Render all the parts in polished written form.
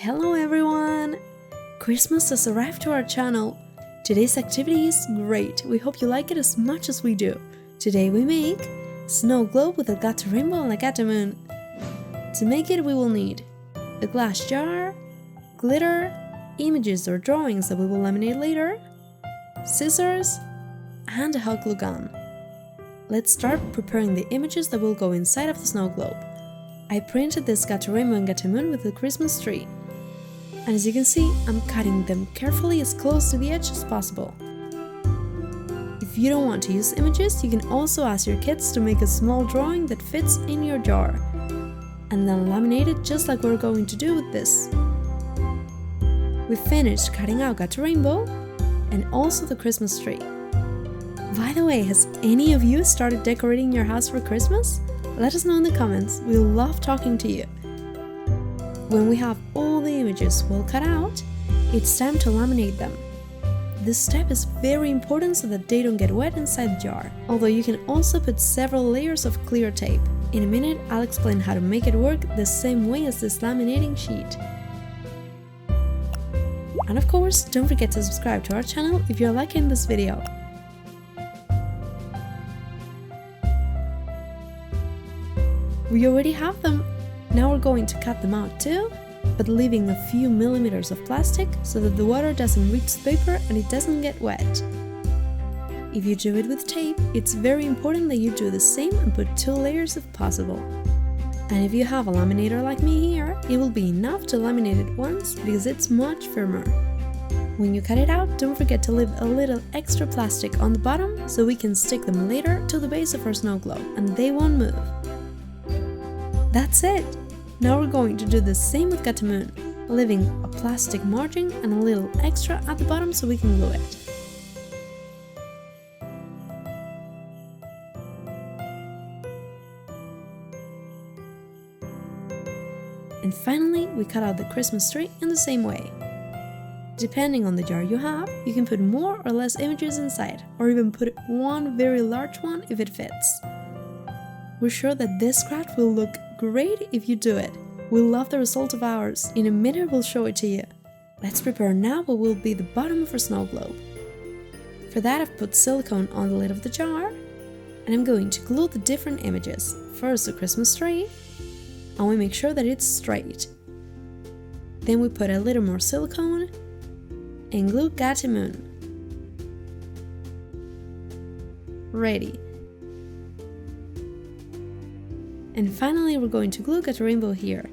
Hello everyone! Christmas has arrived to our channel. Today's activity is great. We hope you like it as much as we do. Today we make snow globe with Elgato Rainbow and Elgato Moon. To make it we will need a glass jar, glitter, images or drawings that we will laminate later, scissors, and a hot glue gun. Let's start preparing the images that will go inside of the snow globe. I printed this Elgato Rainbow and Elgato Moon with the Christmas tree. And as you can see, I'm cutting them carefully as close to the edge as possible. If you don't want to use images, you can also ask your kids to make a small drawing that fits in your jar, and then laminate it just like we're going to do with this. We finished cutting out Elgato Rainbow and also the Christmas tree. By the way, has any of you started decorating your house for Christmas? Let us know in the comments, we love talking to you. When we have all the images well cut out, it's time to laminate them. This step is very important so that they don't get wet inside the jar, although you can also put several layers of clear tape. In a minute, I'll explain how to make it work the same way as this laminating sheet. And of course, don't forget to subscribe to our channel if you're liking this video. We already have them. Now we're going to cut them out too, but leaving a few millimeters of plastic so that the water doesn't reach the paper and it doesn't get wet. If you do it with tape, it's very important that you do the same and put 2 layers if possible. And if you have a laminator like me here, it will be enough to laminate it once because it's much firmer. When you cut it out, don't forget to leave a little extra plastic on the bottom so we can stick them later to the base of our snow globe and they won't move. That's it! Now we're going to do the same with Elgato Moon, leaving a plastic margin and a little extra at the bottom so we can glue it. And finally, we cut out the Christmas tree in the same way. Depending on the jar you have, you can put more or less images inside, or even put one very large one if it fits. We're sure that this craft will look great if you do it. We'll love the result of ours. In a minute we'll show it to you. Let's prepare now what will be the bottom of our snow globe. For that I've put silicone on the lid of the jar, and I'm going to glue the different images. First the Christmas tree, and we make sure that it's straight. Then we put a little more silicone and glue Elgato Moon. Ready. And finally we're going to glue Elgato Rainbow here.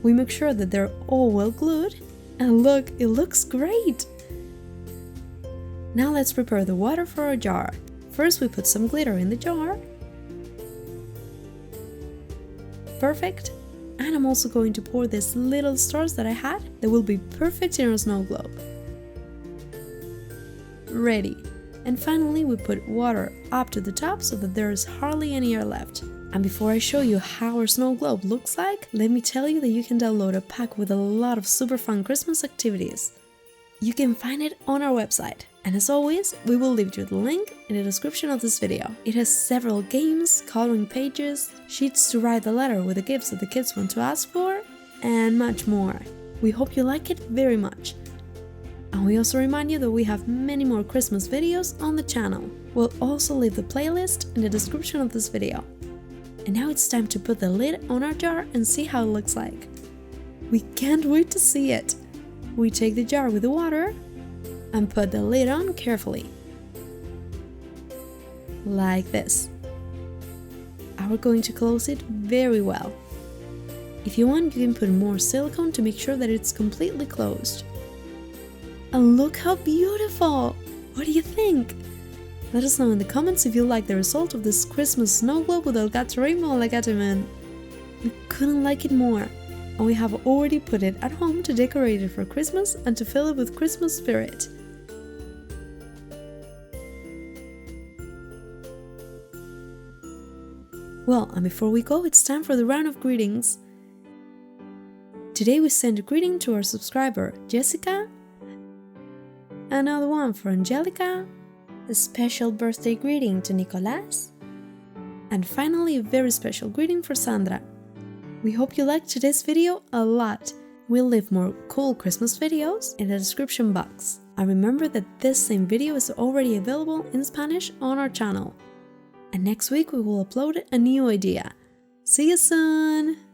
We make sure that they're all well glued, and look, it looks great! Now let's prepare the water for our jar. First we put some glitter in the jar. Perfect! And I'm also going to pour these little stars that I had that will be perfect in our snow globe. Ready! And finally we put water up to the top so that there is hardly any air left. And before I show you how our snow globe looks like, let me tell you that you can download a pack with a lot of super fun Christmas activities. You can find it on our website. And as always, we will leave you the link in the description of this video. It has several games, coloring pages, sheets to write the letter with the gifts that the kids want to ask for, and much more. We hope you like it very much. And we also remind you that we have many more Christmas videos on the channel. We'll also leave the playlist in the description of this video. And now it's time to put the lid on our jar and see how it looks like. We can't wait to see it! We take the jar with the water and put the lid on carefully. Like this. And we're going to close it very well. If you want, you can put more silicone to make sure that it's completely closed. And look how beautiful! What do you think? Let us know in the comments if you like the result of this Christmas snow globe with Elgato Rainbow and Elgato Moon. We couldn't like it more, and we have already put it at home to decorate it for Christmas and to fill it with Christmas spirit. Well, and before we go, it's time for the round of greetings. Today we send a greeting to our subscriber, Jessica. Another one for Angelica, a special birthday greeting to Nicolas, and finally a very special greeting for Sandra. We hope you liked today's video a lot. We'll leave more cool Christmas videos in the description box. And remember that this same video is already available in Spanish on our channel. And next week we will upload a new idea. See you soon!